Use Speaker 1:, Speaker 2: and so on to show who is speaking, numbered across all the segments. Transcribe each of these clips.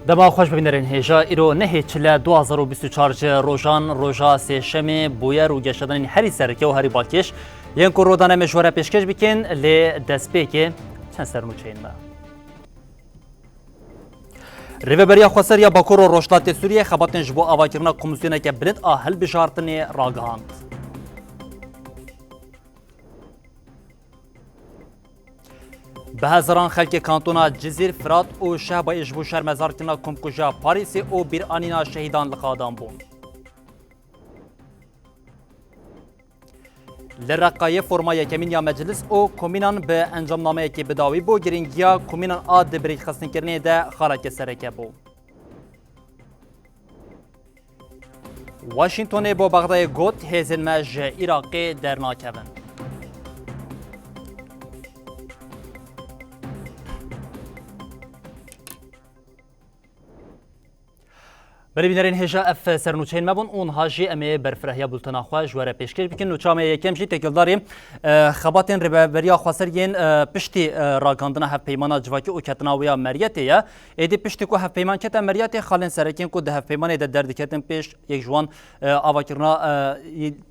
Speaker 1: دما خوش ببینرین هجا ایرو نه چلا 2024 روژا سه بویر و گشتن هری سرکه و هری بالکش یین کو رودانه مشوره پیشکش بکن ل دسپیک چند سرنوچین ما ریوبریا خسر یا باکور و روشلات سوریه خباتن جبو آواکرنا کمیسیونه که بلند آهل بشارتن راگهاند به هزاران خلک کانتونا جزیر فرات و شهبا اجبو شهر مزارکنا کمکوژا پاریس و بیرانینا شهیدان لقادان بون. لرقای فرمای کمینیا مجلس و کمینان به انجام نامه که بداوی بو گرینگیا کمینان آد بریک خستن کرنه ده خارک سرکه بو. واشنطن با بغداد گوت هزن مج عراقی در ناکبن. بری بینرین هجا اف سرنوچین مبون اون هاجی امی برفرهیا بولتنا خواج وره پیشکش بکن نوچامه یکم جی تکلداری خباتین ریبریا خسرین پشتی راگاندنا هف پیمانا جواکی او کتناویا مریته یا ایدی پشتی کو هف پیمان کت مریته خالن سرکین کو ده هف پیمان ده درد کتن پیش یک جوان آواکرنا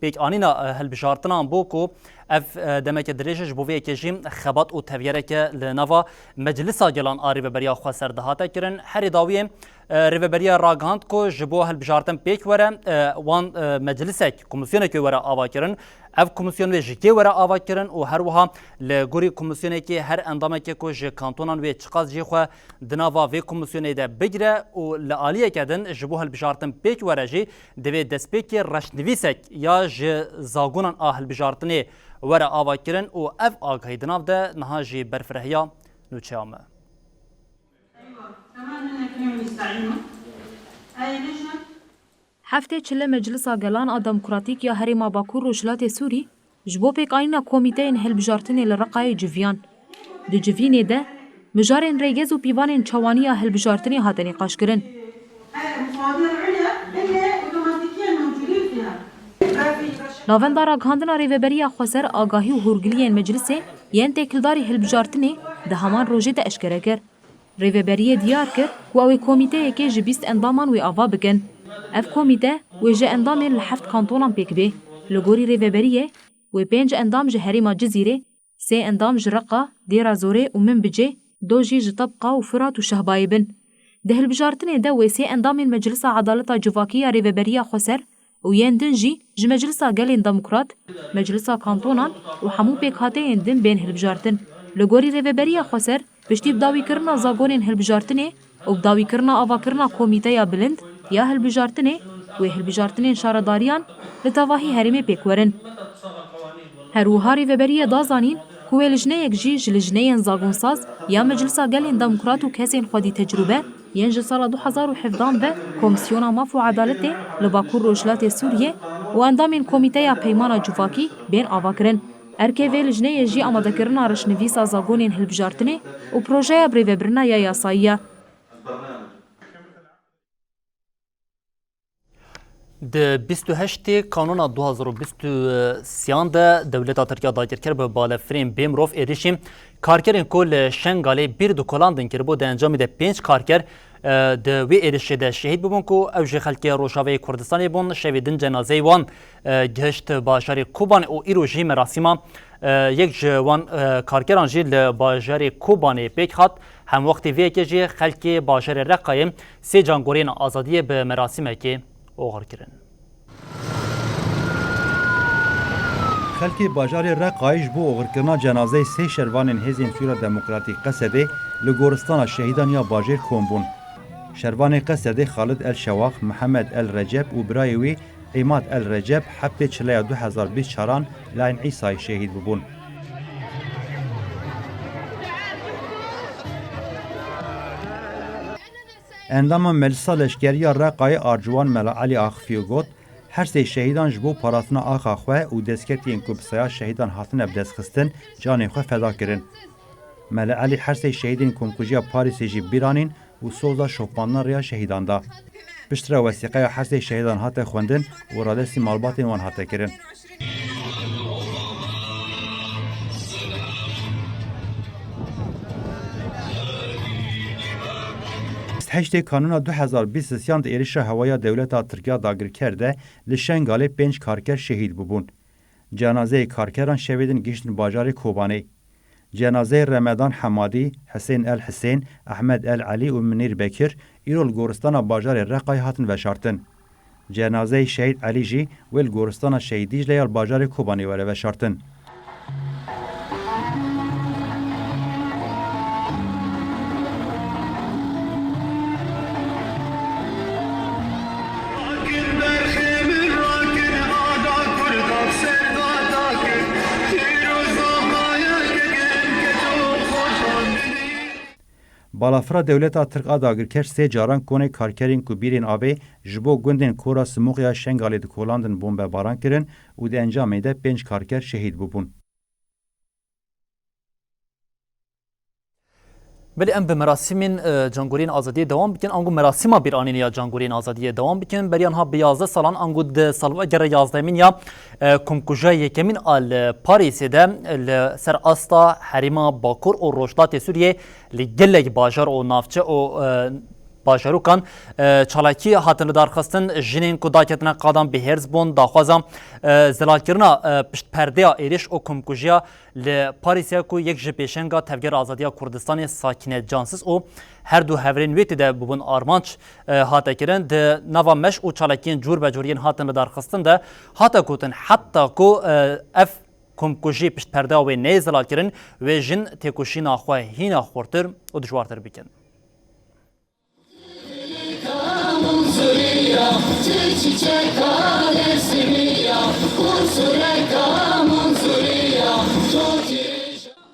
Speaker 1: بیک آنینا هل بشارتنا بو کو اف دمک درجه بوی کجیم خبات او تویره که لنوا مجلس گلان آری بریا خسر دهاته کرن هر داوی ریوبریا راگاند کو جبو هل بشارتن پیک وره وان مجلسک کمیسیون که وره آوا کرن اف کمیسیون و جکی وره آوا کرن و هر وها لگوری کمیسیون که هر اندامه که کو ج کانتونان و چقاز جی خو دناوا و کمیسیون ده بگیره و لالیه کدن جبو هل بشارتن پیک وره جی دوی دسپیک رشنویسک یا ج زاگونان آهل بشارتنی وره آوا کرن و اف آگهی دناو ده نها جی برفرهیا نوچامه
Speaker 2: هفته چله مجلس گلان دموکراتیک یا هریما باکور روشلات سوری جبو پیک آینا کمیته هل بجارتن لرقای جویان د جوینه ده مجارن ریگز و پیوان چوانی هل بجارتنی هاتنی قاش کرن لاوندارا گاندنا ریوبریا خسر آگاهی و هورگلی مجلس ین تکلداری هل بجارتنی ده همان روزه ده اشکره کر ریوبری دیار کر و اوی کمیته که جبیست اندامان و آوا بگن اف کمیته و جه اندام لحفت کانتونان پیک به لگوری ریوبریه و 5 اندام جهریما جزیره 3 اندام جرقه دیرا زوره و من بجه 2 جی جطبقه و فرات و شهبای بن ده البجارتنه ده و 3 اندام مجلس عدالت جواکیه ریوبریا خسر و یندن جی مجلس گلین دموکرات مجلس کانتونان و همو پیک هاته یندن بین البجارتن لگوری ریوبریا خسر پشتی بداوی کرنا زاگونین هلبجارتنه و بداوی کرنا آوا کرنا کمیته یا بلند یا هلبجارتنه و هلبجارتنه شارداریان لتواهی هرمه پیکورن. هروها ریوبریه دازانین که لجنه یک جی لجنه زاگونساز یا مجلس گلین دموکرات و کسین خودی تجربه ینج سال 2017 به کمیسیون ماف و عدالت لباکور روشلات سوریه و اندامین کمیته یا پیمان جواکی بین آوا کرن. ارکیوی لجنه جی آماده کرنا رشنویسا زاگونین هلبجارتنه و پروژه بریوبرنا یا یاساییه.
Speaker 1: د 28 کانون 2023 ده دولت ترکیه دایر کرد به بالافرین بیمروف ایریشیم کارکرین کل شنگالی بیر دو کلاندن کرد بود انجام ده 5 کارکر د وی ایریش ده شهید ببون کو اوج خلک روشاوی کردستان بون شویدن جنازه وان گشت باشار کوبان او ایروجی مراسم یک جوان کارکران جیل باشار کوبان پیک خط هم وقت وی که جی خلک باشار رقایم سه جانگورین آزادی به مراسم که اوغر کرن
Speaker 3: خلکی باجار رقایش بو اوغرکرنا جنازه سه شروان هزین سورا دموکراتیک قصده لگورستان شهیدان یا باجر کومبون شروان قصده خالد الشواخ محمد الرجب و برایوی عماد الرجب هفته چلای 2024 لاین عیسی شهید ببون اندام ملسا لشکریا رقای آرجوان ملا علی آخفیو گوت هر سه شهیدان جبو پاراتنا آخا خواه و دسکتین کبسایا شهیدان هاتن ابدس خستن جان خواه فدا کرن ملا علی هر سه شهیدین کمکوجیا پاریس جی بیرانین و سوزا شوپاننا ریا شهیدان دا پشتر وثیقه هر سه شهیدان هات خوندن و رادسی مالباتین وان هات کرن 28 Kanuna 2023 de êrişa hewaya dewleta Tirkiya dagirker de li Şengalê 5 karker şehîd bûbûn. Cenazeyê karkeran şevê din gihiştin bajarê Kobanê. Cenazeyê Remedan Hemadî, Hüseyn El Hüseyn, Ahmed El Ali û Minîr Bekir îro li goristana bajarê Reqayê hatin veşartin. Cenazeyê Şehîd Elî jî wê li goristana Şehîd Dîcle ya li bajarê Kobanê were veşartin. Balafira dewleta Tirk a dagirker sê caran konê karkerên ku bîrên avê ji bo gundên Kora Simoxiya Şengalê dikolandin bombebaran kirin û di encamê de 5 karker şehîd bûbûn.
Speaker 1: بله ام به مراسمین جانگورین آزادی دوام بکن انگو مراسم بیرانی یا جانگورین آزادی دوام بکن بریان ها 11 سالان انگو د سالوا گر 11 یا کمکوجا یکمین آل پاریس ده سر استا حریما باکور و روشتات سوریه لگلگ باجار و نافچه و باجاروکان چالاکی هاتن درخواستن جنین کوداکتنا قادم به هرز بون داخوازم زلالکرنا پشت پرده ایرش و کمکوژیا ل پاریسیا کو یک جپیشنگا تفگر آزادی کردستان ساکن جانسز و هر دو هورین ویت ده بون آرمانچ هاتا کرن ده نوا مش و چالاکین جور به جورین هاتن درخواستن ده هاتا کوتن حتی کو اف کمکوژی پشت پرده و نه زلالکرن و جن تکوشی ناخواه هینا خورتر و دشوارتر بکن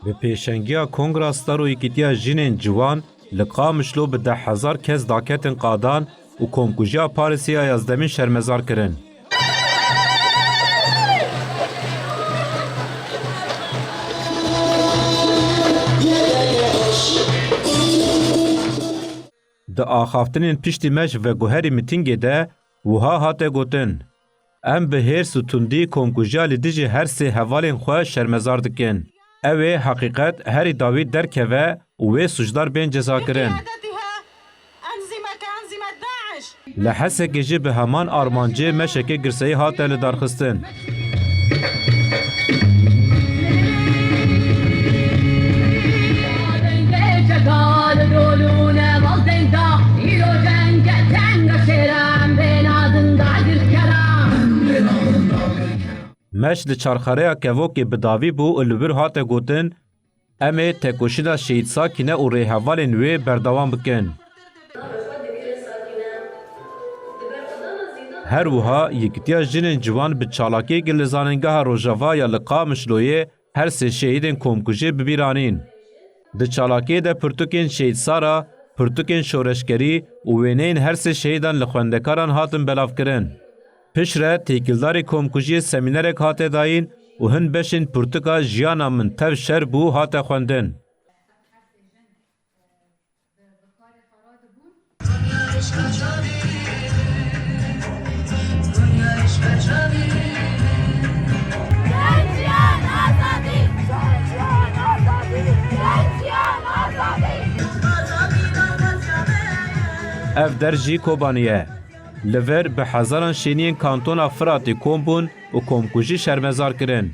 Speaker 4: به پیشنگیا کنگراسدار و یکیتیا جنین جوان لقامشلو به 10,000 کس داکتن قادان و کمکوژیا پاریسیا یازدمین شرمزار کرن. د آخافتنین پشتی مش و گوهری میتینگی ده وها هاته گوتن. ام به هر ستوندی کمکوژیا لیدیجی هر سه حوالین خواه شرمزار دکن. اوه حقیقت هری داوید درکوه و سجدار بین جزا کرن. لحسه گجی به همان آرمانجی مشکی گرسهی هاته لدارخستن. مش لچارخاریا کوکی بداوی بو الوبر هات گوتن امه تکوشیدا شهید ساکینه او ری حوالین وی بردوام بکن. هر وها یکتیا جنین جوان به چالاکی گلزاننگاه روژاوا یا لقامشلوی هر سه شهیدین کمکوژی ببیرانین. د چالاکی ده پرتوکین شهید سارا، پرتوکین شورشگری و وینین هر سه شهیدان لخوندکاران هاتن بلاف کرن. پشره تیکلداری کمکوژی سمینرک هاته داین و هن بشین پرتوکا جیانا من تف شر بو هاته خوندن. اف درجی کوبانیه لور به هزاران شینین کانتونا فراتی کومبون و کمکوژی شرمزار کرن.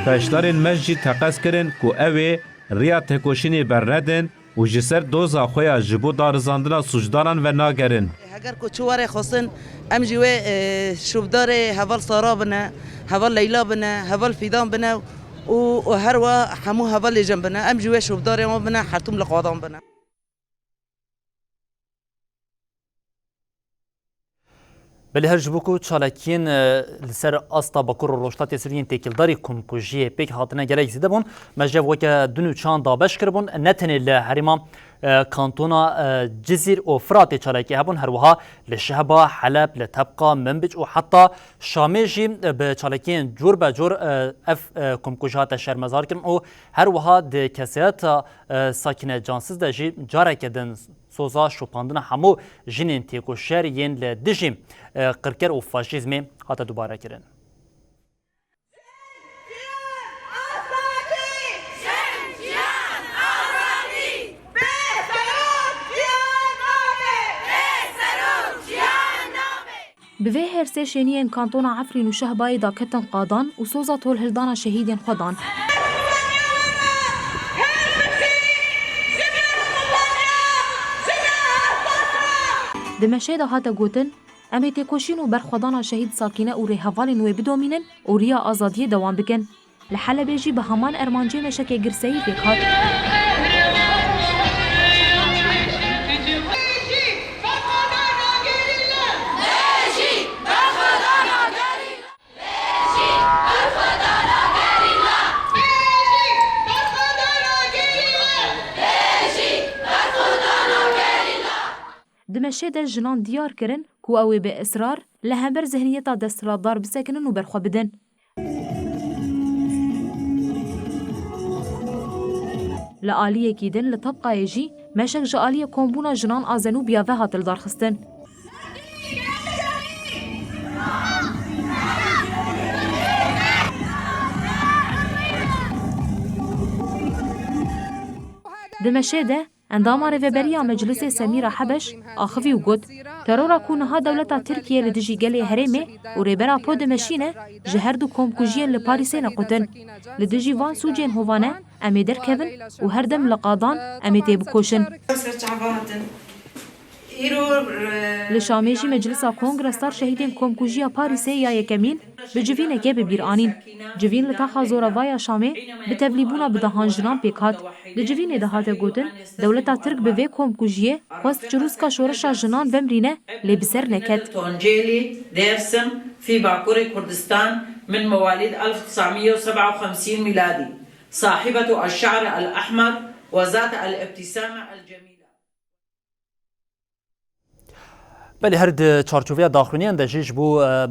Speaker 4: بشدارین مجی تقص کرن که اوه ریا تکوشینی برندن و جسر دوزا خویا جبو دارزاندنا سجداران و ناگرن.
Speaker 5: اگر کوچواره خواستن ام جوه شوبدار هوال سارا بنا هوال لیلا بنا هوال فیدان بنا و هر و همو هوال جنب بنا ام جوه شوبدار ما بنا حرتم لقادان بنا.
Speaker 1: بله هر جبوکو چالاکین لسر استا باکور روشتات سرین تکیلداری کمکوژی پیک هاتنه گلک زیده بون مجب وکه دنو چان دابش کربون نتنی لحریما کانتونا جزیر و فرات چالاکی هبون هر وها لشهبا حلب لتبقى منبج و حتی شامیجی به چالاکین جور به جور اف کمکوژات شرمزار کرن و هر وها ده کسیات ساکن جانسز ده جی جاره کدن سوزا شوپاندنا همو جنین تیکوشر ین لدجیم قرکر و فاشیزم هاتا دوباره کرن.
Speaker 2: بوی هرسه شنین کانتون عفرین و شهبای دا کتن قادان و سوزا طول هلدان شهیدین خودان. دمشه دا هاتا گوتن امی تکوشین و برخودان شهید ساکینه و ریحوالین و بدومینن و ریا آزادی دوام بکن. لحل بیجی به همان ارمانجی مشک گرسهی بکات. دمشه ده جنان دیار کرن کو اوی به اصرار لهمبر ذهنیتا دسترادار بسکنن و برخوا بدن. لآلیه کیدن لطبقه جی مشک جآلیه کمبونا جنان آزنو بیاوه هاتل دار خستن. دمشه ده اندام رهبری مجلس سمیر حبش آخوی و گود ترورا کونها دولت ترکیه لدجی گلی هرمه و ریبرا پود مشینه جهر دو کمکوژین لپاریسه نقطن لدجی وان سوجین هوانه امی در کبن و هر دم لقادان امی تیب کوشن لشامیجی مجلس کنگرستار شهیدین کمکوژیا پاریسه یا یکمین به جوینه که ببیرانین جوین لطاقا زوروای شامه به تبلیبونا بدهان جنان پیکات لجوینه دهات گوتن دولتا ترک به وی کمکوژیه خواست جروسکا شورشا جنان بمرینه لبسر نکد
Speaker 6: تونجيلي ديرسم في باكور كردستان من مواليد 1957 ميلادي صاحبة الشعر الأحمر وذات الابتسامة الجميلة.
Speaker 1: بله هر چارچوبه داخلینی اندیش بو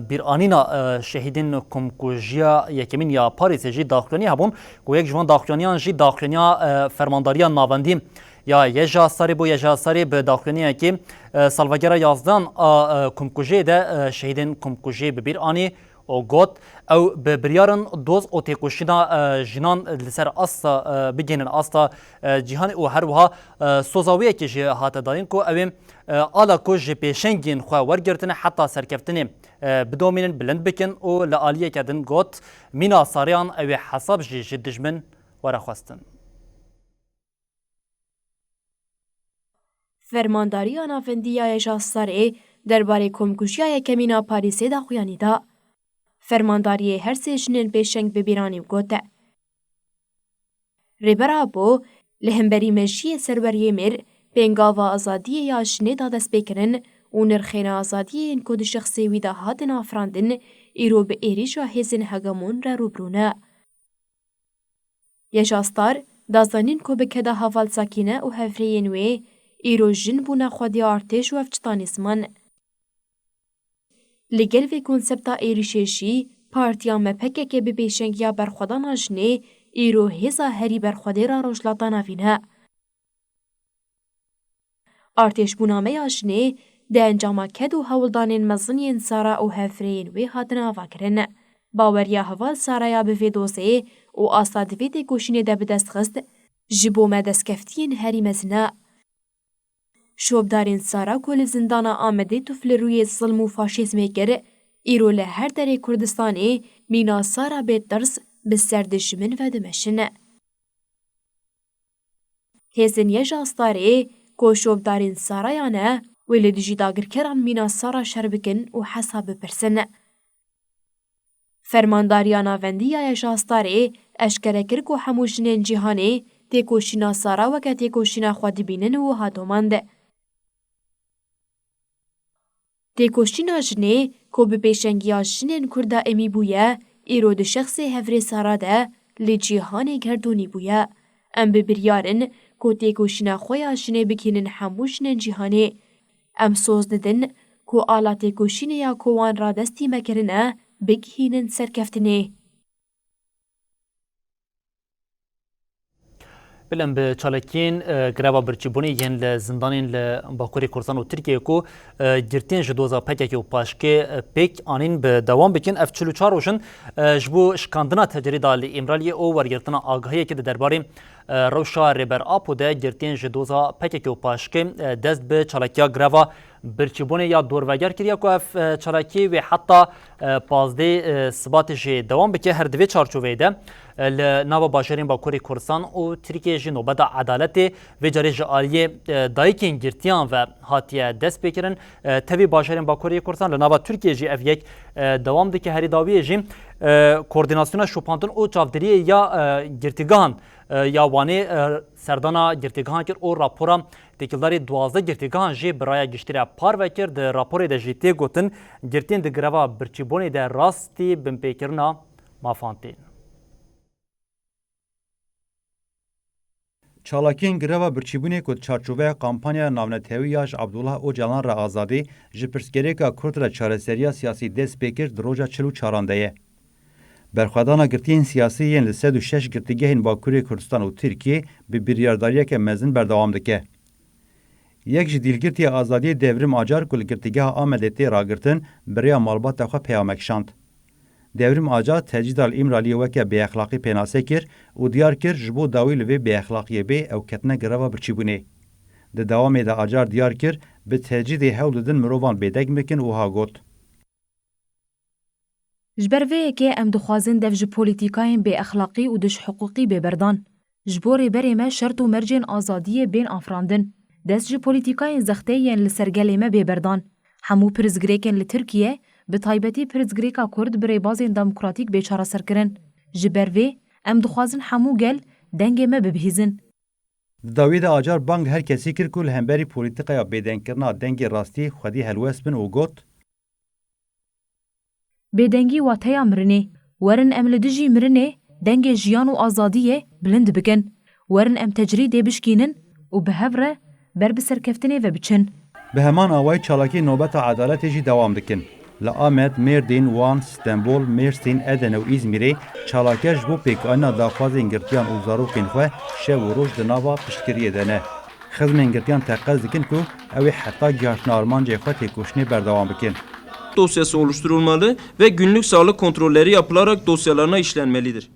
Speaker 1: بیرانینا شهیدین کمکوژیا یکمین یا پاریس جی داخلینی هبون و یک جوان داخلینیان جی داخلینیا فرمانداریان ناوندی یا یجا سری بو یجا سری به داخلینی که سالوگرا یازدان کمکوژی ده شهیدین کمکوژی به بیرانی او گوت او به بریارن دوز او تکوشینا جنان لسر استا بگینن استا جهان او هر وها سوزاویه که جه هات دارین کو اویم آلا کو جه پیشنگین خو ورگرتنه حتی سرکفتنه بدومینن بلند بکن او لآلیه کدن گوت مینا ساریان او حساب جه دجمن ورا خواستن
Speaker 2: فرمانداری آنافندی جاستاره درباره کمکوژیا یکمینا پاریسه دا خویانی دا فرمانداری هر سه جنین پیشنگ ببیرانی گوته. ریبرا بو لهمبری مجی سربری مر پنگاوا آزادی یا جنه دا دست بکرن و نرخین آزادی این کود شخصی ویدا هاتن آفراندن ایرو به ایریش و هزین هگمون را روبرونه. یجاستار دازانین کو بکده حوال ساکینه و هفرین وی ایرو جن بونا خودی ارتش و افچتانیسمان. لگل و کنسپتا ایریششی پارتیا مپکه که به پیشنگیا برخودان آجنه ایرو هزا هری برخوده را روشلاتا نوینه. ارتش بونامه آجنه ده انجام کد و هولدانین مزنی انسارا او هفرین وی هاتن آوا کرن. باوریا هوال سارایا به دوزه و آساد ویده گوشینه ده بدست خست جبو مدست کفتین هری مزنه. شوبدارین سارا کل زندانا آمده توفل روی ظلم و فاشیزم گر ایرو لهر در کردستانی مینا سارا به درس به سردشمن و دمشن. هزین یجاستاره که شوبدارین سارا یانه ولی دیجی داگر کران مینا سارا شربکن و حساب پرسن. فرمانداریانا وندی یجاستاره اشکره کر که هموشنین جهانی تیکوشینا سارا و که تیکوشینا خودی بینن و هاتومانده. تیکوشینا جنه که به پیشنگیا جنین کرده امی بویه ایرو ده شخص هفره ساراده لی جیهان گردونی بویه. ام ببریارن که تیکوشینا خویا جنه بکنن هموشنین جیهانه. ام سوز ندن که آلا تیکوشینه یا کوان را دستی مکرنه بگهینن سرکفتنه.
Speaker 1: بلن به چالکین گرابا برچیبونی ین لزندانین لباکوری کردستان و ترکیه کو گرتین جدوزا پککی و پاشکه پیک آنین به دوام بکن اف 44 روشن جبو شکاندنا تجاری دال امرالی او ورگرتنا آگاهی که درباره روشا ریبر آپو ده گرتین جدوزا پککی و پاشکه دست به چالکیا گرابا برچیبونی یا دورواگر کریا کو اف چالکی و حتی پازده ثباتش دوام بکه هر دوی چارچوبه ده لناو باشرین باکوری کردستان و ترکیه جی نوبت عدالت و جاری جالیه دایکین گرتیان و هاتیه دست بکرن توی باشرین باکوری کردستان لناو ترکیه جی اف یک دوام ده که هری داویه جی کوردیناسیون شوپانتون او چافدری یا گرتیگان یا وانی سردانا گرتیگان کر او راپورا تکیلداری 12 گرتیگان جی برای گشتری پار وکر ده راپوری ده جیتی گوتن گرتین ده گروا برچیبونی ده راستی بمپیکرنا مافانتین.
Speaker 3: چالاکین گروا برچیبونی کد چارچوبه کمپانیا ناونتهوی یاش عبدالله اوجلان را آزادی جپرسکریکا کرد را چارەسەریya سیاسی دست پیکر دروجا 44 برخوادانا گرتین سیاسی ین ل 106 گرتیگهین باکوری کردستان و ترکیه به بریارداری که مزن بردوام دکه. یک جدیلگرتی آزادی devrim acar kul girtigeha Amedetê ragirtin biriya malbata xwe peyamekşand. Devrim acar tecidal İmraliyê weke bêexlaqî pênasê kir û diyar kir ji bo dawî li vê bêexlaqiyê bê ew ketine greva birçîbûnê. Di dewamê de acar diyar kir bi tecidê hewl didin mirovan bêdeng bikin û ha got.
Speaker 2: Ji ber vê yekê em dixwazin dev ji polîtîkayên bêexlaqî û diş hiqûqî bêberdan. Ji bo rêberê me şert û mercên azadiyê bên afirandin. Dest ji polîtîkayên zextê yên li sergelê me bêberdan. Hemû pirzgirêkên li Tirkiye, bi taybetî pirzgirêka Kurd bi rêbazên demokratîk bêçareserkirin. Ji ber vê, em dixwazin hemû gel dengê me bibihîzin.
Speaker 3: Di dawî de acar bang her kesî kir ku li hemberî polîtîkaya bêdengkirina dengê rastî xwedî helwest bin û got
Speaker 2: Bêdengî wateya mirinê. Werin em li dijî mirinê dengê jiyan û azadiyê bilind bikin. Werin em tecrîdê bişkînin û bi hev re ber bi serkeftinê ve biçin.
Speaker 3: Bi heman awayî çalakî nobeta edaletê jî dewam dikin. Li Amed, Mêrdîn, Wan, Stenbol, Mêrsîn, Eden û İzmîrê çalakê ji bo pêkaniya daxwazên girtiyan û zarokên xwe şev û roj di nava piştgiriyê de ne. Xizmên girtiyan teqez dikin ku ew ê heta gihaştina armancê xwe têkoşinê berdewam bikin.
Speaker 7: Dosyası oluşturulmalı ve günlük sağlık kontrolleri yapılarak dosyalarına işlenmelidir.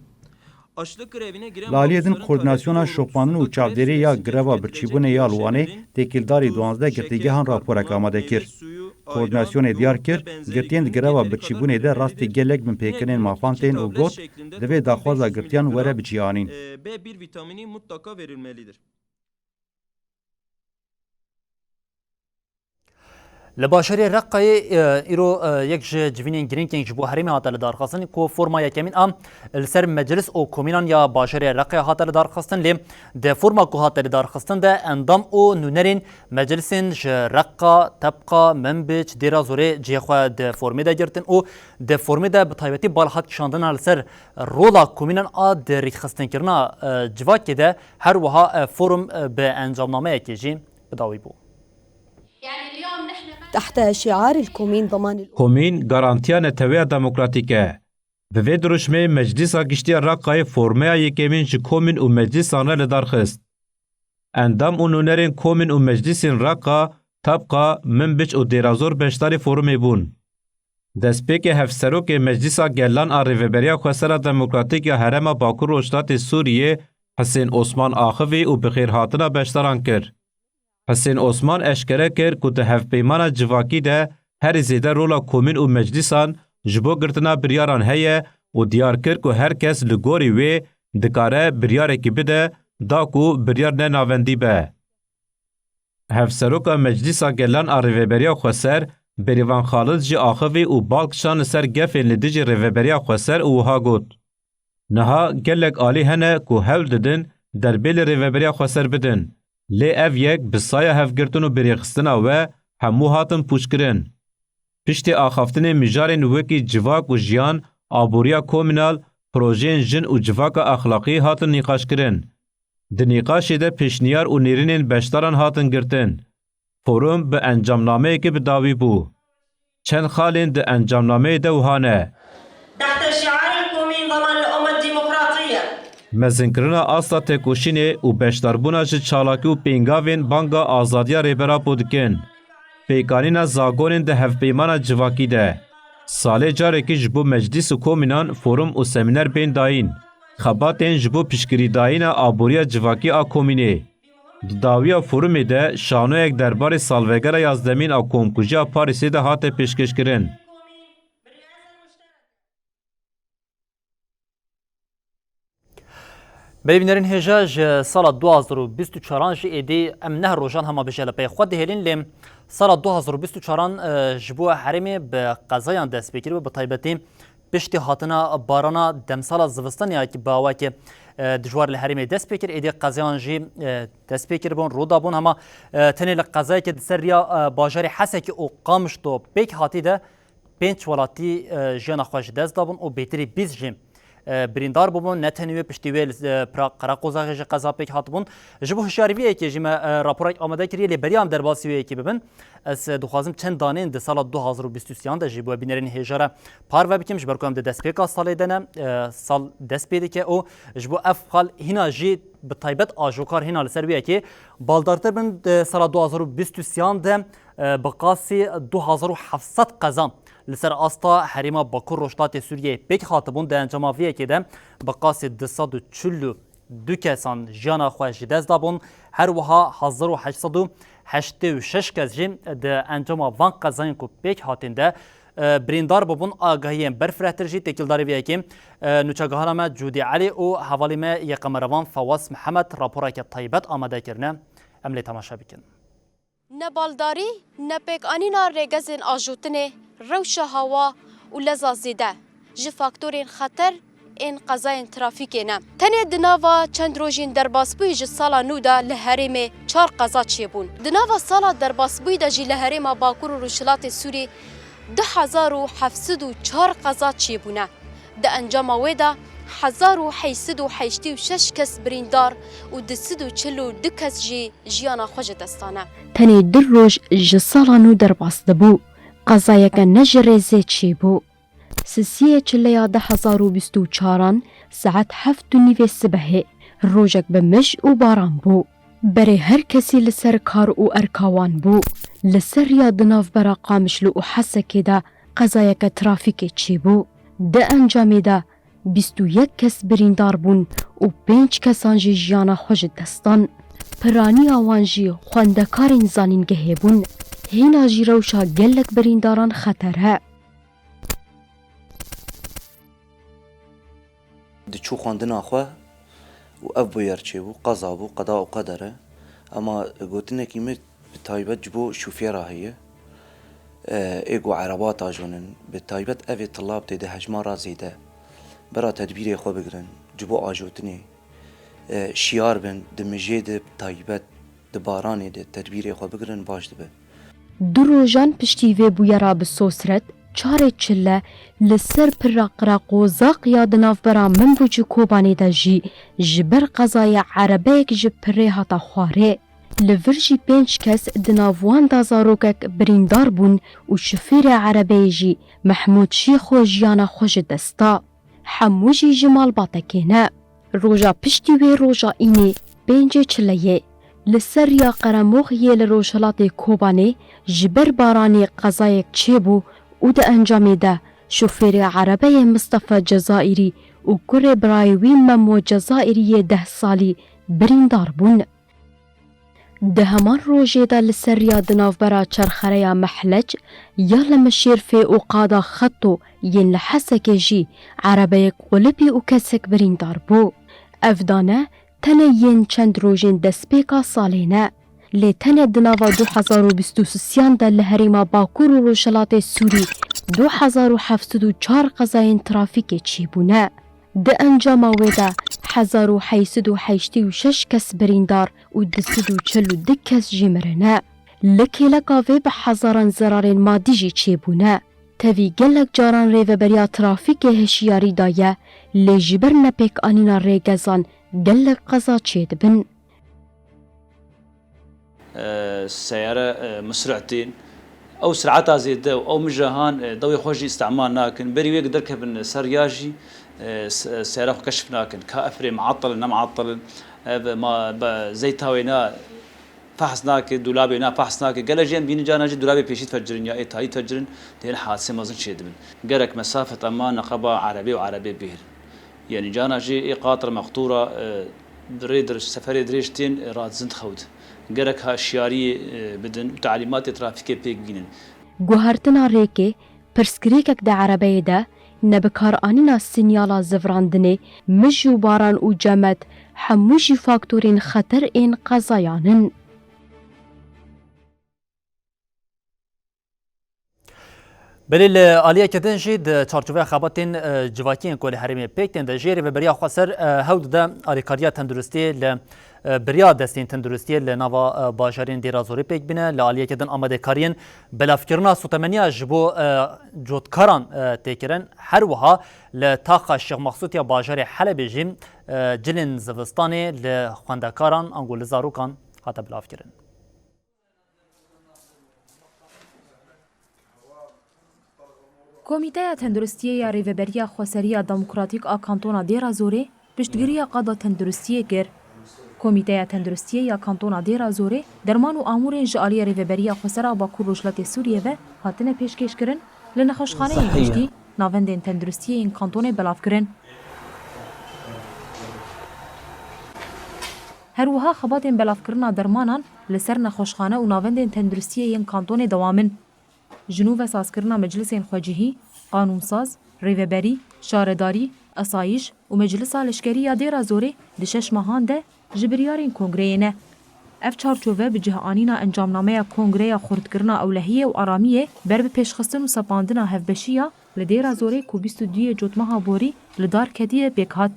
Speaker 7: Açlık grevine giren
Speaker 3: Laliyê din koordinasyona şopandin û çavderî ya greva birçîbûnê ya Wanê têkildarî 12 girtîgehan raporek amade kir. Koordinasyonê diyar kir, girtiyên di greva birçîbûnê de rastî gelek bin pêkirên mafantên û got divê daxwaza girtiyan were bicîyanîn.
Speaker 7: B1 vitamini mutlaka verilmelidir.
Speaker 1: لباشری رقای ایرو یک جوینین گرینکینگ جبو هرمی هاتل دارخستن کو فرما یکمین ام السر مجلس او کومینان یا باشری رقای هاتل دارخستن لیم ده فرما کو هاتل دارخستن ده اندام او نونرین مجلسین ج رقا تبقا منبج دیرا زوره جیخوا ده فرمی ده گرتن او ده فرمی ده بتایبتی بالحات کشاندن السر رولا کومینان ا ده ریخستن کرنا جواکی ده هر وها فورم به انجامنامه یکیجی بداوی بو.
Speaker 8: تحت شعار الكومين ضمان
Speaker 4: کومین گارانتیا نتویا دموکراتیکه. به وی درشمه مجلس گشتی رقای فرمه یکمین جی کومین و مجلس آنه لدارخست. اندام اونونرین کومین و مجلسین رقا طبقا منبج و دیرازور بشتاری فرمی بون. دسپیک هفسروک مجلس گلان آریوبریا خسر دموکراتیک هرم باکور و اشتات سوریه حسین عثمان آخوی و بخیر هاتنا بشتران کرد. حسین عثمان اشکره کرد که ده هفپیمان جواکی ده هر زیده رولا کومین و مجلسان جبو گرتنا بریاران هیه و دیار کرد که هر کس لگوری وی دکاره بریاره کی بده دا کو بریار نه ناوندی به. هفسروکا مجلسا گلان آریوبریا خسر بریوان خالد جی آخوی و بالکشان سر گفین لدیجی ریوبریا خسر و ها گود. نها گلک آلی هنه که هول ددن در بیل ریوبریا خسر بدن. لی اف یک بسایه هفگرتن و بریخستنا و همو هاتن پوشکرن. پشتی آخافتن میجارین وکی جواک و جیان آبوریا کومینال پروژین جن و جواک اخلاقی هاتن نقاش کرن. ده نقاشی ده پیشنیار و نیرینین بشتران هاتن گرتن. فوروم به انجامنامه که بداوی بو. چند خالین ده انجامنامه ده وهانه.
Speaker 9: تحت شعار الكومين ضمان الأمة الديمقراطية.
Speaker 4: Mezinkirina asla tekoşînê û beşdarbûna ji çalakî û pêngavên banga azadiya rêbera po dikin. Pêkanîna zagonên di hevpeymana civakî de. Salê carekî ji bo meclîs û komînan forum û semîner bên dayîn. Xebatên ji bo piştgirîdayîna aboriya civakî a komînê. Di dawiya forumê de şanoyek derbarê salvegera yazdemîn a komkujiya Parîsê de hate pêşkêşkirin.
Speaker 1: ببینرین هجا ج سال 2024 جی ایدی ام نه روزان هم بجلا پی خود هلین لیم سال 2024 جبو حرمی به قضایان دست بگیری و به طیبتی پشتی هاتنا بارانا دمسال زوستانیا که باوا که دجوار الحرمی دست بگیر ایدی قضایان جی دست بگیر بون رودا بون هما تنی لقضایی که سریا باجاری حسه که او قامش تو بیک هاتی ده پنج ولاتی جیان خوش دست دابون و بیتری 20 جیم بریندار بوون نتنوی پشتیویل قراقوزاغ جه قضا پیک هات بون جبو هشارویه که جیم راپورای آماده کریه لی بریام در باسیویه که ببین از دخوازم چند دانه ده سال 2023 ده جبو بینرین هجاره پار و بکیم جبر کنم ده دست پیکا سال دنه سال دست پیده که او جبو افقال هینا جی به طیبت آجوکار هینا لسرویه که بالدارتر بین سال 2023 ده بقاسی 2700 قضا لسر آستا حریما باکور روشتات سوریه پیک خاطبون ده انجاماویه که ده بقاسی 242 کسان جانا خوش دست دابون هر وها 1886 کس جیم ده انجاما وان قضاین کو پیک هاتین ده بریندار ببون آگاهیم برفرهتر جی تکیلداری بیه که نوچگاهانا ما جودی علی و حوالی ما یقمروان فواز محمد راپورا که طیبت آماده کرنه املی تماشا بکن
Speaker 9: نه بالداری نه پیک آنینا رگزین آجوتنه روش هوا و لزا زیده جی فاکتورین خطر این قضاین ترافیکی نه تنه دناوا چند روژین در باسبوی جی سالا نودا لحریم 4 قضا چی بون دناوا سالا در باسبوی دا جی لحریم باکور و روشلات سوری 2704 قضا چی بونه ده انجام ویدا 1886 کس بریندار و 242 کس جی جیانا خوش دستانه
Speaker 10: تنه در روژ جی سالا نو در باس دبو قضایک نجرزه چی بو سسیه چلیا 2024 ساعت 7:09 صبح روجک به مش و باران بو بره هر کسی لسر کار و ارکاوان بو لسر یا دناف برا قامشلو و حسکه ده قضایک ترافیک چی بو ده انجامی ده 21 کس بریندار بون و 5 کسان جی جیانا خوش دستان پرانی آوان جی خواندکارین زانینگه بون هینا جی روشا گلک برینداران خطره
Speaker 11: دچو خواندنا خواه و اف بویرچه بو قضا بو قضا و قدره اما گوتنه کیمه بتایبت جبو شوفیره هیه ایگو عربات آجونن بتایبت اوی طلاب تیده هجما رازی ده برا تدبیری خواه بگرن جبو آجوتنه شیار بن دمجه ده بتایبت دبارانی ده تدبیری خواه بگرن باش ده
Speaker 10: دو روژان پشتیوه بویرا بسوسرت چاره چله لسر پر قراق زاق یاد ناف برا من بوچو کوبانی دا جی جبر قضای عربه که جبره هاتا خواره لور جی 5 کس دناوان دا زاروکک بریندار بون و شفیر عربه جی محمود شیخ و جیانا خوش دستا حمو جی جمال باتکینه روژا پشتیوه روژا اینه 5 چلیه لسر یا قرموخ یه لروشلات کوبانی جبر بارانی قضایک چه بو او ده انجامی ده شوفیر عربه مصطفى جزائری و کره برایوی ممو جزائری 10 سالی بریندار بون. ده همان روژه ده لسر یا دناف برا چرخره محلج یا لمشیرفه و قادا خطو ین لحسک جی عربه قلبی و کسک بریندار بو. افدانه تنه ین چند روژین دسپیکا سالینه. لی تنه دناوا 2023 ده لحریما باکور و روشلات سوری 2704 قضاین ترافیک چی بونه. ده انجام ویده 1886 کس بریندار و 242 کس جیمرنه. لکی لکاوه به هزاران زرارین مادی جی چی بونه. تاوی گلک جاران ریوه بریا ترافیک هشیاری دایه لی جبر نپیک آنینا ریگزان گلک قضا چی دبن.
Speaker 12: سيارة مسرعتين أو سرعتها زيادة أو مجهان ضوي خوشي استعمال ناكن بري ويقدر كبن سرياجي سيارة كشف ناكن كأفري معطل معطل ما زي تاوينا فحص ناك دولابي نا فحص ناك قال جين بين جانا جد دولابي بيشيت فجرين يا إيه تفجرين دين حادثة ما زين شيء دبن قالك مسافة أمان نقبة عربي وعربي بير يعني جانا جي قاطر مقطورة دريدر سفري دريشتين راد زند خود قالك هالشياري بدن تعليمات ترافيكي بيجينن
Speaker 10: گوهرتنا ریکه پرسکریکک ده عربه ده نبکار آنینا سینیالا زفراندنه مجو باران و جمد هموشی فاکتورین خطر این قضایانن.
Speaker 1: بلیل آلیا کدن جید چارچوبه خباتین جواکین کل حرمی پیکتن ده جیری و بریا خسر هود ده آلیکاریا تندرستی ل بریا دستین تندرستی ل نوا باجرین دیرازوری پیک بینه ل آلیا کدن آماده کارین بلافکرنا سوتمنیا جبو جودکاران تکرن هر وها ل تاقا شیخ مقصود یا باجر حلب جیم جلن زوستانی ل خواندکاران انگول زاروکان حتی بلافکرن.
Speaker 2: کمیته تندرستی یا ریوبریا خوسریا دموکراتیک آکانتونا دیرا زوره پشتگیری قادا تندرستی گر. کمیته تندرستی یا کانتونا دیرا زوره درمان و آمورین جالی ریوبریا خوسرا با کوروشلات سوریه و هاتن پیشکش کرن لنخوشخانه گشتی ناوندین تندرستی این کانتون بلاف کرن. هر وها خباتین بلاف کرنا درمانان لسر نخوشخانه و ناوندین تندرستی این کانتون دوامن. جنوب سازکرنا مجلس خواجهی، قانونساز، ریوبری، شارداری، اسایش و مجلس لشکری دیرا زوری دشش ماهان ده جبریارین کنگره نه. اف چارچوبه به جه آنینا انجامنامه کنگره خردکرنا اولهیه و آرامیه بر به پیشخستن و سپاندنا هفبشیا لدیرا زوری کو 22 جوتمها بوری لدار کدیه بکهات.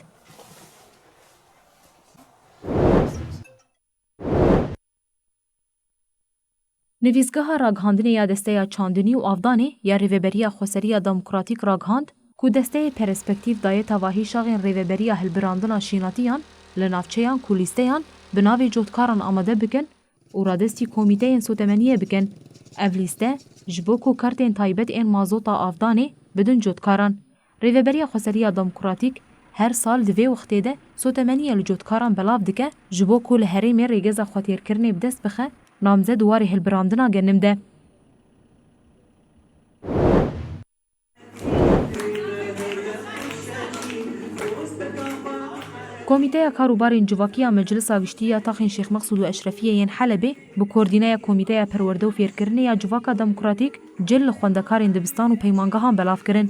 Speaker 2: نویزگاه راگهاندن یا دسته چاندنی و آفدانه یا ریوبریا خوسریا دموکراتیک راگهاند کو دسته پرسپکتیو دایه تواهی شاغین ریوبریا هلبراندنا شیناتیان لنافچهان کولیستیان بناوی جوتکاران آماده بکن و رادستی کمیته سوتمنیه بکن. اولیسته جبو کو کارتین تایبت این مازوتا آفدانه بدون جوتکاران. ریوبریا خوسریا دموکراتیک هر سال دوی وقتی ده سوتمنیه لجوتکاران بلاف دکه جبو کو لحریم ریگز خاطر کرنه بدست بخه نامزد واری هلبراندنا گنم ده. کمیته کاروبارین جواکیا مجلس آگشتیا تاخین شیخ مقصود و اشرفیه ین حلبه با کوردینه کمیته پرورده و فیرکرنه یا جواکا دموکراتیک جل خوندکارین دبستان و پیمانگاهان بلاف کرن.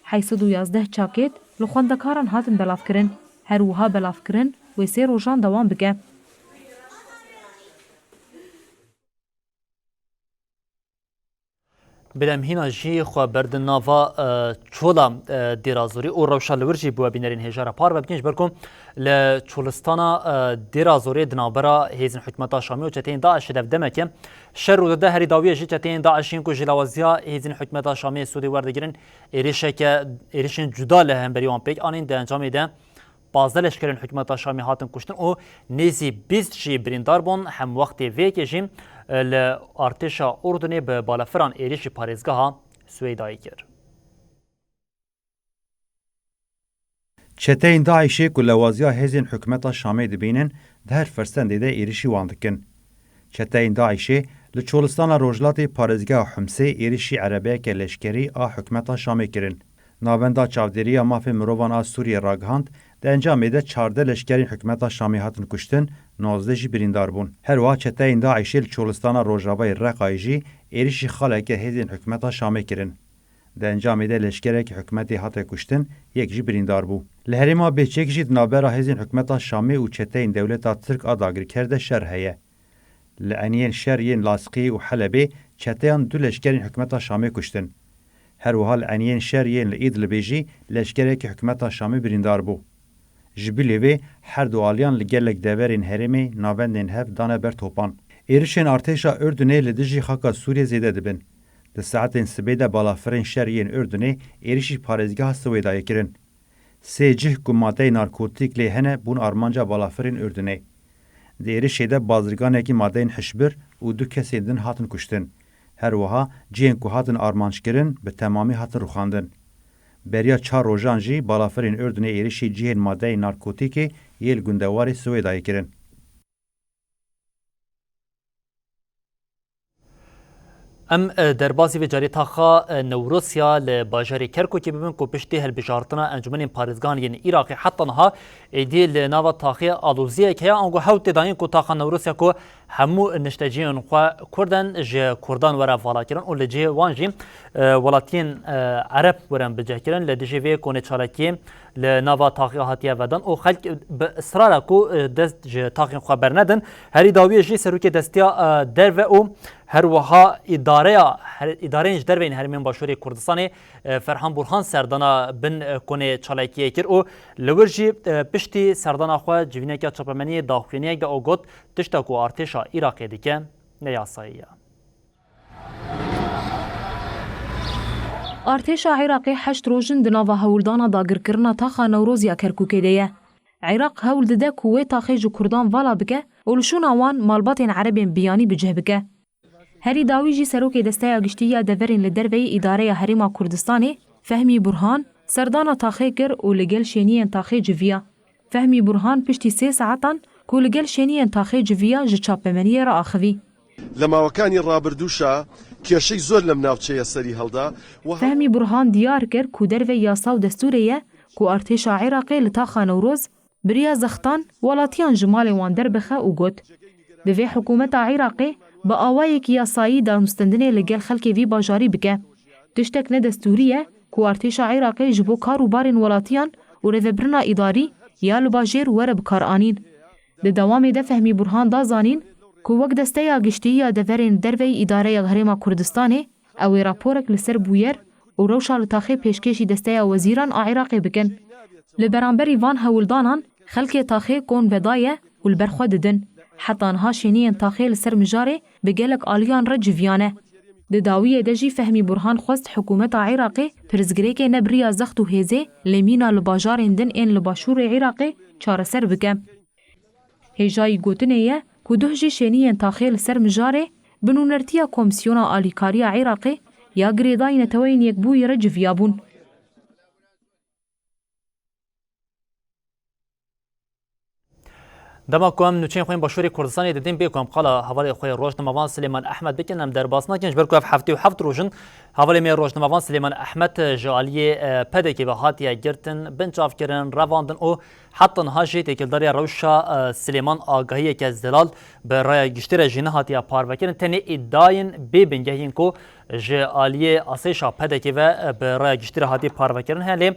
Speaker 2: حیصد و 11 چاکت لخوندکاران هاتن بلاف کرن. هر وها بلاف کرن و 3 روزان دوام بگه.
Speaker 1: بلام هنا جي خو برد نافا چولا دیرازوری او روشال ورجی بو بینرین هجار پار و بکنش برکم ل چولستانا دیرازوری دنابرا هیزن حکمت شامی و چتین داعش دف دمکه شر و ده هری داویه جی چتین داعشین کو جلاوازیا هیزن حکمت شامی سودی وردگیرن ایریشن جدا لهم بریوان پیک آنین ده انجام ده بازدلش کردن حکمت شامی هاتن کشتن او نیزی 20 جی بریندار بون هم وقتی وی کشیم لارتشا اردنی به بالافران ایریش پاریزگاه سویدایی کرد.
Speaker 3: چتین داعشی که لوازیا هزین حکمت شامی دبینن در فرستنده ده ایریشی واندکن. چتین داعشی لچولستان روجلات پاریزگاه حمسه ایریشی عربه که لشکری حکمت شامی کرن. ناوندا چاودری مافی مروان سوریه راگهاند ده انجام ده 14 لشکرین حکمت شامی هاتن کشتن 19 جی بریندار بون. هر وا چتین داعشی چولستان روجاوای رقایجی ایریشی خاله که هزین حکمت شامی کرن. ده انجام ده لشکره که حکمتی هات کشتن 1 جی بریندار بو. لهریما بیچک جید نابرا هزین حکمت شامی و چتین دولت ترک آداگر کرده شر هیه. لعنین شرین لاسقی و حلبی چتین دو لشکرین حکمت شامی کشتن. هر وحال عنین شرین لعید لبیجی لشکره که حکمت شامی بریندار بو. جبیلی هر دو آلیان لگلک دورین هرمی ناوندین هف دانه بر توپان. ایرشین ارتشا اردنی لدیجی خاکا سوریه زیده دبن. ده ساعتین سبیده بالافرین شرین اردنی ایرشی پارێزگاha سویدایê kirin. Sê cih ku madeyê narkotîk lê hene bûn armanca balafirên Urdunê. Di êrişê de bazirganekî madeyên hişbir و دو کسین دن هاتن کشتن. هر وها جین کو هاتن آرمانش کرن به تمامی هاتن روخاندن. بریا 4 روزان جی بالافرین اردن ایریشی جین ماده نارکوتیکی یل گندواری سویدای کرن.
Speaker 1: ام دربازی و جاری تاخا نوروسیا لباجاری کرکوکی ببین کو پشتی هلبجارتنا انجمن پارێزگان یعنی عراقی حتی نها ایدی لناوا تاخی آلوزیه که آنگو حوت داین کو تاخا نوروسیا کو همو نشتجین خو کردن ج کردان ورا فالا کرن و لجه وانجی ولاتین عرب ورن بجه کرن لدجه وی کونه چالکی لناوا تاخی هاتیه ودن او خلق به اصرار کو دست ج تاخی خبر ندن هری داوی جی سروک دستیا در و او هر وها اداره در بین هرمین باشوری کردستان فرهان بورهان سردانا بن کنه چالاکیه کر او لورجی پشتی سردانا خو جوینه که چاپمنی داخلینیه که اوگوت تشتا کو ارتشا عراق دیگه نیاساییه
Speaker 2: ارتشا عراقی 8 روزن دناوا هولدانا داگرکرنا تاخا نوروزیا کرکوکه دیه عراق هول دده کوه تاخی جو کردان والا بکه اولشون اوان مالباتین عربین بیانی بجه بکه هری داویجی سروک دسته گشتیه دورین لدروی اداره حریما کردستانی فهمی برهان سردانا تاخی کر و لگل شینین تاخی جویا فهمی برهان پشتی 3 ساعتان کو لگل شینین تاخی جویا ج چاپمنی را اخوی
Speaker 13: لما وكان رابردوشا كيشي زول لم ناوتشي سري هلدا
Speaker 2: فهمی برهان دیار کر کو دروی یاسا و دستوریه کو ارتشا عراقی لتاخا نوروز بریا زختان ولاتیان جمال وان دربخه و گوت دوی حکومت عراقی با آوای یاسایی دا مستندنه لگل خلک وی باجاری بکه. تشتک نه دستوریه کو ارتش عراقی جبو کار و بارین ولاتیان و رذبرنا اداری یا لباجر ور بکار آنین. د دوام ده فهمی برهان دا زانین کو وقت دسته یا گشتی یا دورین دروی اداره یا هرما کردستانه او راپورک لسر بویر و روشا لتاخی پیشکشی دسته یا وزیران عراقی بکن. لبرانبری وان هولدانان خلک تاخی کون بدایه و البرخوا ددن. حتی آنها شینین تاخیل سر مجاره بگلک آلیان را جویانه. د داویه دجی فهمی برهان خواست حکومت عراقی پرزگری که نبریا زخت و هزه لمینا لباجارین دن این لباشور عراقی چاره سر بکم. هجای گوتنه یه که دوهجی شینین تاخیل سر مجاره بنونرتیا کمیسیونا آلیکاری عراقی یا گریدای نتوین یک بوی را جویابون.
Speaker 1: دما کوم نوچین خوین باشوری کردستان دیدیم بیکم قالا حوالی خوی روزنامه‌وان سلیمان احمد بکنم در باسنا کنج برکو هفته و هفت روزن حوالی می روزنامه‌وان سلیمان احمد جالی پدکی به هاتیه گرتن بنچاف کردن رواندن او حتی نهاجی تکلداری روشا سلیمان آگاهی که زلال به رای گشتر جنه هاتیه پار وکردن تنی ادعاین بی بنگهین کو جالی آسیشا پدکی و به رای گشتر هاتیه پار وکردن هلی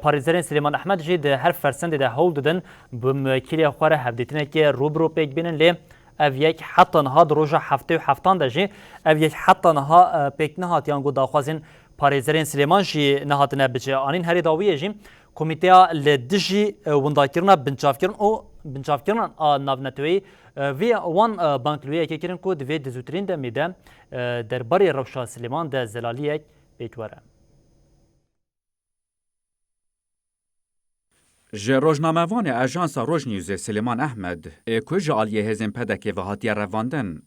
Speaker 1: پاریزرین سلیمان احمد جی ده هر فرسند ده هول دادن بمکیلی خواره هفدیتینه که روبرو پیک بینن لی او یک حتی نها دروژه هفته و هفتان ده جی او یک حتی نها پیک نهات یانگو داخوازین پاریزرین سلیمان جی نهاتنه بچه آنین هری داویه جی کمیتیا لدجی ونداکرنا بنچافکرن او بنچافکرن ناونتوی وی وان بانکلویه که کرن که دوی دزوترین ده میده در باری روشا سلیمان ده زلالیه پیکواره
Speaker 14: جه روزنامه‌وان اژانس روزنیوز سلیمان احمد کو جالیه هزم پدک و هاتیه رواندن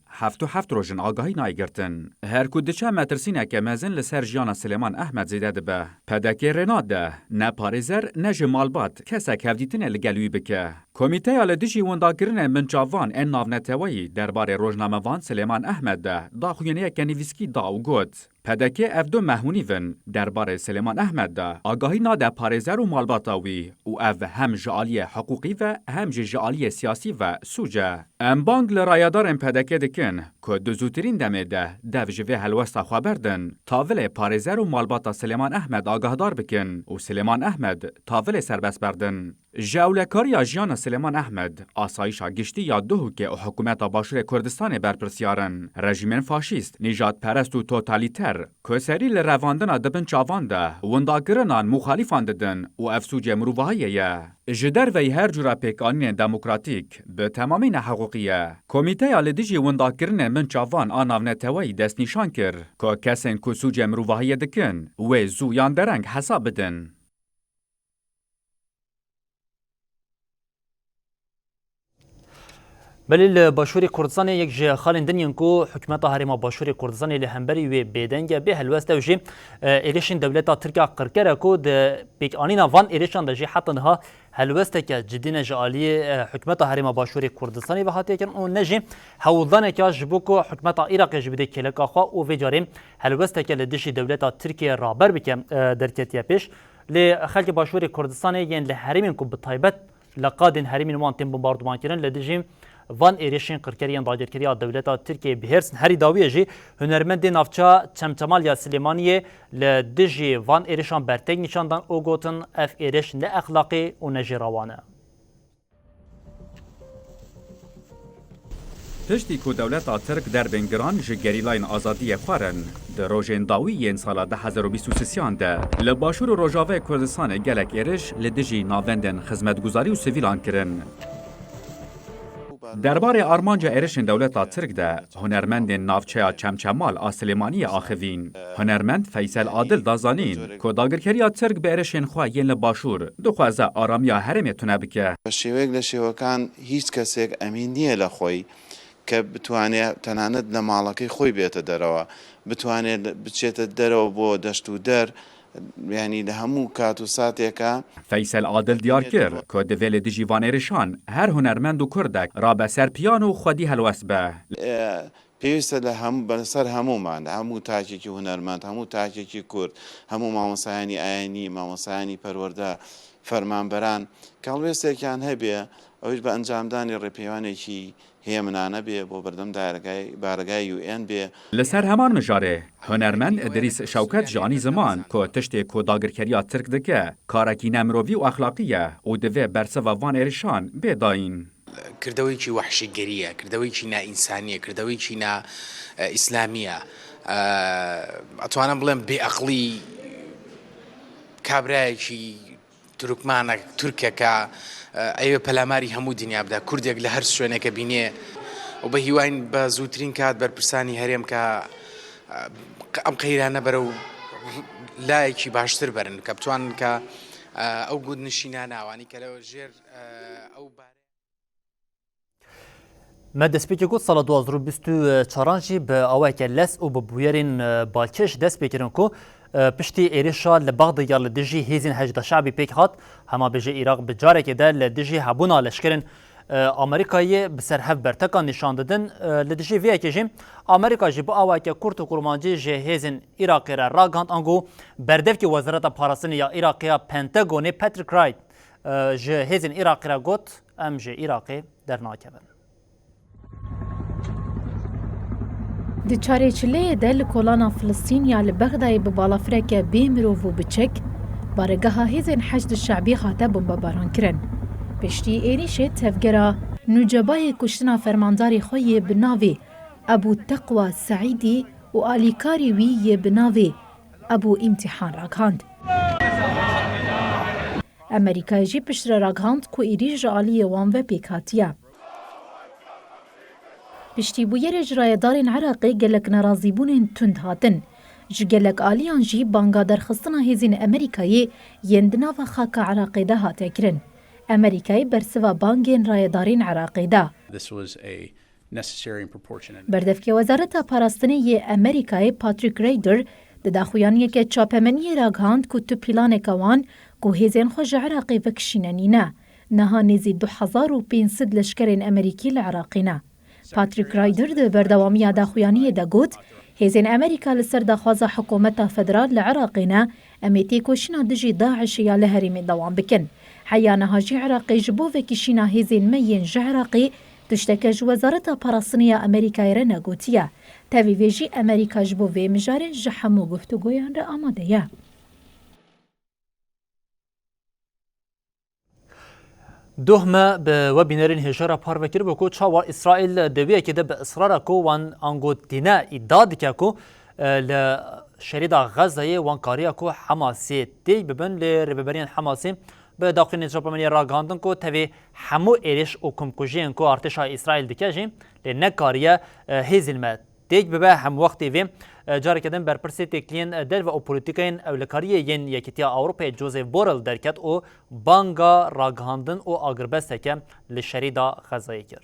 Speaker 14: هفت روزن آگاهی نایگرتن هر کو دچه مترسینه که مزن لسر جانا سلیمان احمد زیده دبه پدک رناده نه پاریزر نه جمالبات کسک هفدیتنه لگلوی بکه کمیته آلدیجی ونداگرنه منچاوان ان ناونتوایی درباره روزنامه‌وان سلیمان احمد داخوینه کنیویسکی داو گوت پدکه افدو مهمونی ون درباره سلیمان احمد ده آگاهی ناده پاریزر و مالباتاوی و اف هم جعالی حقوقی و هم جعالی سیاسی و سوجه ام بانگ لرایادار ام پدکه دکن که دو زودترین دمه ده دوجوه هلوستا خوابردن تاول پاریزر و مالباتا سلیمان احمد آگاهدار بکن و سلیمان احمد تاول سربست بردن جولکاری آجیان سلیمان احمد آسایش گشتی یا دوه که حکومت باشور کردستان برپرسیارن رژیم فاشیست نجات پرست و توتالیتر که سری لرواندن دبن چاوانده ونداگرنان مخالفان ددن و افسوج مروفهایه جدر وی هر جورا پیکانین دموکراتیک به تمامین حقوقیه کمیته آلدیجی ونداگرن من چاوان آناونه توی دست نشان کر که کسین که سوج مروفهایه دکن و زویان درنگ حساب بدن
Speaker 1: بل باشوری کردستان یک جه خالن دنیان کو حکومت هرما باشوری کردستان لهمبری و بدنگ به هلوست وجه ایرشین دولت ترکیه قرکره کو د بیک آنینا وان ایرشان دجی حتی نها هلوست که جدین جالی حکومت هرما باشوری کردستانی و حتی کن اون نجی هولدان که جبو کو حکومت عراق جبده کلک آخوا او وجاریم هلوست که لدشی دولت ترکیه رابر بکم درکتیه پیش لخلق باشوری کردستان ین لهرمین کو بطایبت لقادن هرمین وان تیم بمباردمان کردن لدجیم وان ایریشین قرکریان داگیرکری دولت ترکیه بهرسن هری داویه جی هنرمند نافچا چمچمالیا سلیمانیه لدجی وان ایریشان برتگ نشاندن او گوتن اف ایریش نه اخلاقی و نجی روانه.
Speaker 14: پشتی کو دولت ترک در بنگران جگریلاین آزادی خوارن در روژن داوی این سال 2023 ده لباشور و روژاوه کردستان گلک ایرش لدجی ناوندن خدمتگزاری و سویلان کرن. درباره آرمانجا ایرشن دولت ترک ده هنرمند نافچه چمچمال آسلیمانی آخوین هنرمند فیصل عادل دازانین که داگرکری ترک به ایرشن خواه ین لباشور دخوازه آرامیا هرمی تونه بکه
Speaker 15: شویگ لشوکان هیچ کسیک امین نیه لخوی که بتوانه تنانت لمالکی خوی بیت دروا بتوانه بچیت دروا بو دشتو در یعنی لهمو کاتو ساتیکا
Speaker 14: فیصل عادل دیار کرد که دویل دیجیوان ایرشان هر هنرمند و کردک را به سر پیانو خودی هلوست به
Speaker 15: پێویستە لە بەسەر هەمومان هەموو تاکێکی هونەرمەند هەموو تاکێکی کورد هەموو مامۆسایانی ئاینی مامۆسایانی پەروەردە فەرمانبەران کاڵوێستێکیان هەبێ ئەوش بە ئەنجامدانی ڕێپەیوانێکی هێمنانە بێ بۆ بەردەم بارگای UN بێ
Speaker 14: لەسەر هەمان مژارێ هنرمند ادریس شوکت جانی زمان که تشتی که داگرکریا ترک دکه کارکی نمروی و اخلاقیه و دوی برسه و وان ایرشان بداین
Speaker 16: کردەوەیکی وحشیگەریە کردەوەیکی نائینسانیە کردەوەیکی نا ئیسلامیە ئەتوانم بڵێم بێعەقڵی کابرایەکی تورکمانە تورکێکە ئەوێ پەلاماری هەموو دنیا بدا کوردێک لە هەر شوێنێکە بینێ و بە هیواین بە زووترین کات بەرپرسانی هەرێم کە ئەم قەیرانە بەرە و لایەکی باشتر بەرن کە بتوانن کە ئەو گوت نشینانە ئەوانی کە لەوە ژێر ئەو
Speaker 1: ما دەستپێکی گوت ساڵە 2024 جی بە ئەوەیەکە لەس و بە بویەرین باکێش دەست پێکردن کو پشتی ئێرێشا لە بەغدە یا لە دژی هێزین هەژدە شعبی پێک هات هەمابێژە عێراق بە جارێکێدا لە دژی هەبوونا لەشکرن ئەمریکایە بەسەر هەف بەرتەکان نیشان دەدن لە دژی vêyekê jî ئەمریکا jî bi awayeke Kurd û Kurmancî ji hêzên Iraqê re ragihand ango berdevkê Wezareta Parastinê ya Iraqê Pentagonê Patrick Wright ji hêzên Iraqê re got em ji Iraqê dernakevin.
Speaker 2: Di çarêçileyê de li kolana Filistîn ya li Bexdayê bi balafireke bê mirov û biçek baregeha hêzên Heşd Şeعبî hate bombebaran kirin. Piştî êrişê tevgera nûcebayê kuştina fermandarê xwe yê bi navê Ebu Teqwa Seîdî û alîkarê wî yê bi navê Ebu İmtîhan ragihand. Amerîkayê jî piştre ragihand ku êriş ji aliyê wan ve pêk hatiye. Piştîbûyerê ji rayedarên Iraqê gelek nerazîbûnên tund hatin. Ji gelek aliyan jî banga derxistina hêzên Amerîkayê yên di nava xaka Iraqê de hate kirin. Amerîkayê bersiva bangên rayedarên Iraqê da. Berdevkê Wezareta Parastinê yê Amerîkayê Patrick Ryder di daxuyaniyeke çapemeniyê ragihand ku tu plâneka wan ku hêzên xwe ji Iraqê vekişînenîne. Niha nêzî 2500 leşkerên Amerîkî li Iraqê ne. Patrick Ryder di berdewamiya daxuyaniyê de got hêzên Amerîka li ser daxwaza hikûmeta federal li Iraqê ne em ê têkoşîna dijî Daişê ya li herêmê dewam bikin. Heya niha jî Iraqê ji bo vekişîna hêzên me yên ji Iraqê tişteke ji Wezareta Parastinê ya Amerîkayê re negotiye. Tevî vê jî Amerîka ji bo vê mijarên ji hemû guftûgoyan re amade ye.
Speaker 1: دوهمه به وبینرین هجار پاروکر بکو چاوا اسرائیل دویه که ده به اصرار کو وان انگو دینه ادعا که کو ل شریدا غزه وان کاریا کو حماسی دی ببن ل رببرین حماسی به داخل نجابمنی راگاندن کو توی همو ایرش و کمکوژین کو ارتش اسرائیل دکجی ل نکاریا هیزلمت دیگ به هم وقتی ویم جاری کردن بر پرسی تکلین در و پولیتیکین اولکاریه ین یکیتیا اروپای جوزف بورل درکت و بانگا راگهاندن و آگربست که لشریدا غزایی کرد.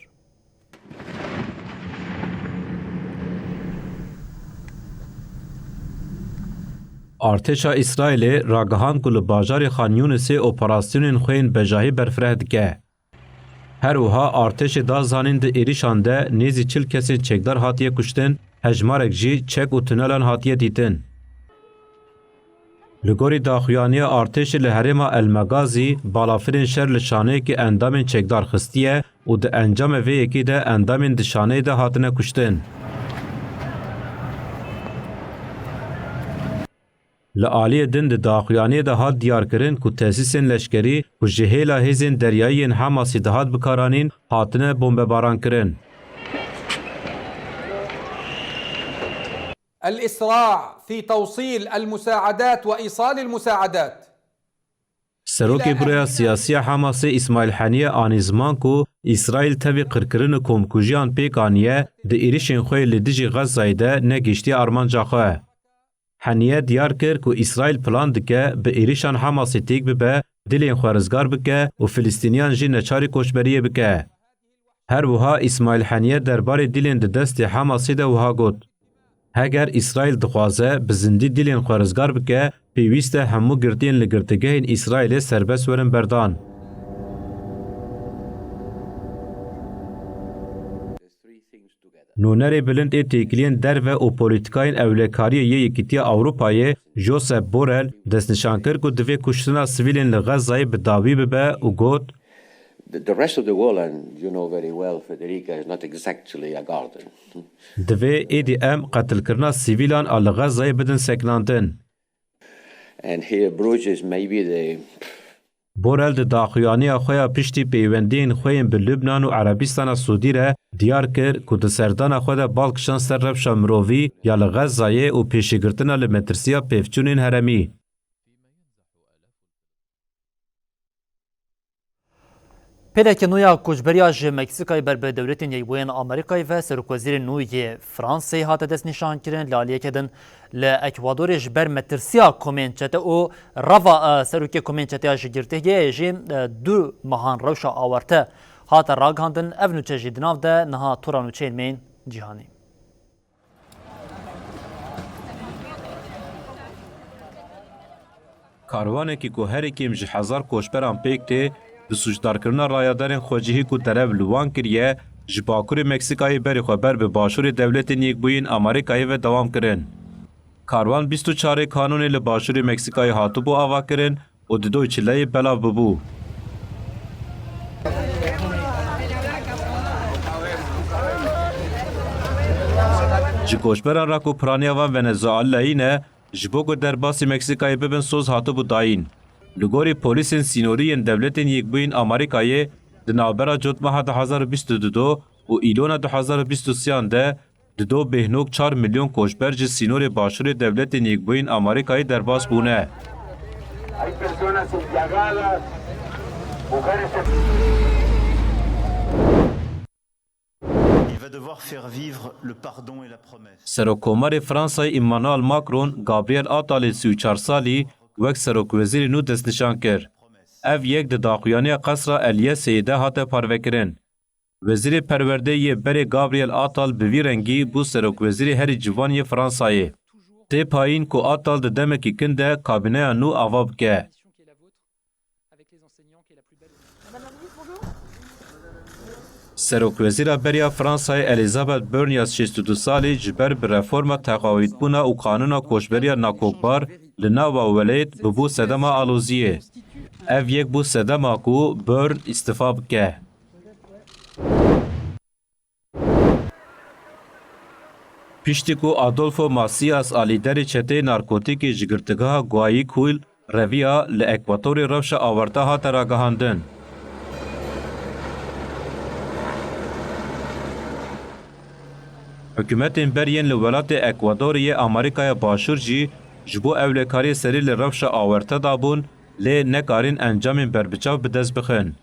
Speaker 4: Artêşa İsraîlê ragihand ku li bajarê Xan Yûnisê operasyonên xwe yên bejahî berfireh dike. Her wiha artêşê da zanîn di êrişan de nêzî çil kesên çekdar hatiye kuştin, hejmarek jî çek û tunelan hatiye dîtin. Li gorî daxuyaniya artêşê li herêma Elmegazî, balafirên şer li şaneyekî endamên çekdar xistiye û di encama vê yekê de endamên di şaneyê de hatine kuştin. Li aliyê din di daxuyaniyê de hat diyarkirin ku tesîsên leşkerî ku ji hêla hêzên deryayî yên Hemasî dihat bikaranîn hatine bombebarankirin.
Speaker 17: الإسراع في توصيل المساعدات وإيصال المساعدات.
Speaker 4: Serokê Büroya Siyasî ya Hemasê İsmail Haniye anî ziman ku İsraîl tevî qirkirin û komkujiyan pêk aniye di êrişên xwe li dijî Xezayê de negihiştiye armanca xwe. Haniye diyar kir ku İsraîl plan dike bi êrişan Hemasê têk bibe, dilên xwe rizgar bike û Filistîniyan jî neçarî koçberiyê bike. Her wiha İsmail Haniye derbarê dilên di destê Hemasê de wiha got. Heger İsraîl dixwaze bi zindî dilên xwe rizgar bike, pêwîst e hemû girtiyên li girtîgehên İsraîlê serbest werin berdan. Nûnerê bilind ê têkiliyên derve û polîtikayên ewlekariyê yê Yekîtiya Ewropayê, Josep Borrell, destnîşan kir ku divê kuştina sivîlên li Xezayê bi dawî bibe û got:
Speaker 18: The rest of the world, and you know very well, Federica, is not exactly a garden.
Speaker 4: Divê êdî em qetilkirina sivîlan a li Xezayê bidin seknandin.
Speaker 18: And here Bruges maybe the
Speaker 4: Borrell di daxuyaniya xwe ya piştî peywendiyên xwe yên bi Lübnan û Erebistana Sûdî re diyar kir ku di serdana xwe de balkişan ser rewşa mirovî ya li Xezayê û pêşîgirtina li metirsiya pêvçûnên heremî.
Speaker 1: Pêleke nû ya koçberiya ji Meksîkayê ber bi dewletên Yekbûyên Amerîkayê ve Serokvezîrê nû yê Fransayê hate destnîşankirin li aliyekê din li Ekwadorê ji ber metirsiya komên çete û rava serokê komên çeteya ji girtîgehê jî du mehan rewşa awarte hate ragihandin. Ev nûçe jî di nav de niha tora nûçeyên mên cîhanî.
Speaker 4: Karwanekî ku herêkî ji hezar koçberan pêk tê, bi suçdarkirina rayadarên xwecihî ku terev li wan kiriye, ji bakurê Meksîkayê berê xwe ber bi başûrê dewletên Yekbûyên Amerîkayê ve dewam kirin. Karwan 24 kanûnê li başûrê Meksîkayê hatibû ava kirin û di doy çileyê belav bibû. Ji koçberan ra ku piraniya wan Venezuelayê ne, ji bo ku derbasî Meksîkayê bibin soz hatibû dayîn. Li gorî polîsên sînorî yên dewletên Yekbûyên Amerîkayê di navbera cotmeha 2022 û îlona 2023 de di do bêhnok 4 milyon koçber ji sînorê başûrê dewletên Yekbûyên Amerîkayê derbas bûne. Serokkomarê Fransayê Emmanuel Macron, Gabriel Attalê 34 salî wek serokwezîrê nû destnîşan kir. Ev yek di daxuyaniya qesra Eliyeseyê de hate parvekirin. Wezîrê Perwerdeyê yê berê Gabriel Attal bi vî rengî bû serokwezîrê herî civan yê Fransayê. Tê payîn ku Attal di demekî kin de kabîneya nû ava bike. Serokwezîra beriya Fransayê Elizabeth Bernier 62 salî ji ber bi reforma teqawîtbûna û kanûna koçberiya nakokbar li nava welêt bibû sedema aloziyê. Ev yek bû sedema ku Bern îstifa bike. Piştî ku Adolfo Macias a lîderê çeteyê narkotîkê ji girtîgeha Guayaquil reviya li Ekvatorê rewşa awarte hate ragihandin. Hikûmetên beriyên li welatê Ekwadorê yê Amerîkaya Başûr jî ji bo ewlekariyê serî li rewşa awarte dabûn, lê nekarin encamên berbiçav bi dest bixin.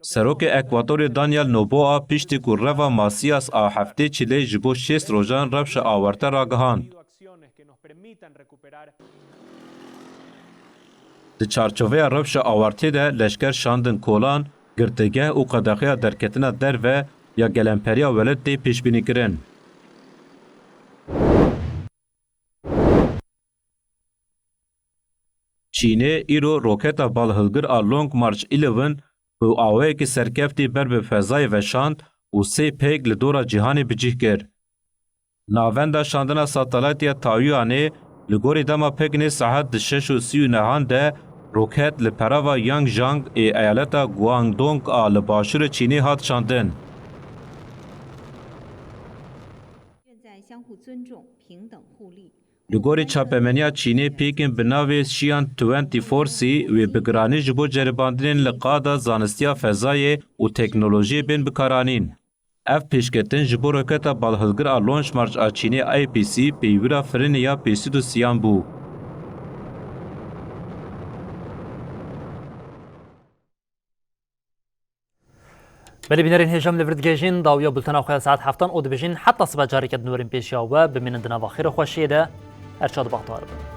Speaker 4: Serokê Ekwadorê Daniel Noboa piştî ku reva Macias a heftê çilê ji bo 6 rojan rewşa awarte ragihand. Di çarçoveya rewşa awartê de leşker şandin kolan, girtîgeh û qedexiya derketina derve ya gelemperiya weled tê pêşbînîkirin. Çînê îro roketa balhilgir a Long March 11 bi awayekî serkeftî ber bi fezayê veşand û sê pêk li dora cîhanê bicih kir. Navenda şandina satelîtya Taiyuanê li gorî dema Pekinê saet di 6:39 de roket li perava Yangjang ê eyaleta Guangdong a li başûrê Çînê hat şandin. Li gorî çapemeniya Çînê pêkên bi navê Xi'an 24C wê bi giranî ji bo ceribandinên li qada zanistiya fezayê û teknolojiyê bên bikaranîn. Ev pêşketin ji bo roketa balhilgir a Long March a Çînê APC pêwîra firînê ya P-300 bû.
Speaker 1: بله بینرین هجام لورد گیجین داویا بولتنا خواه ساعت هفتان او دبیجین حتی صبح جاری کد نورین پیشیا و بمینن دنا و خیر خوشیه ده ارشاد باقتوار بند.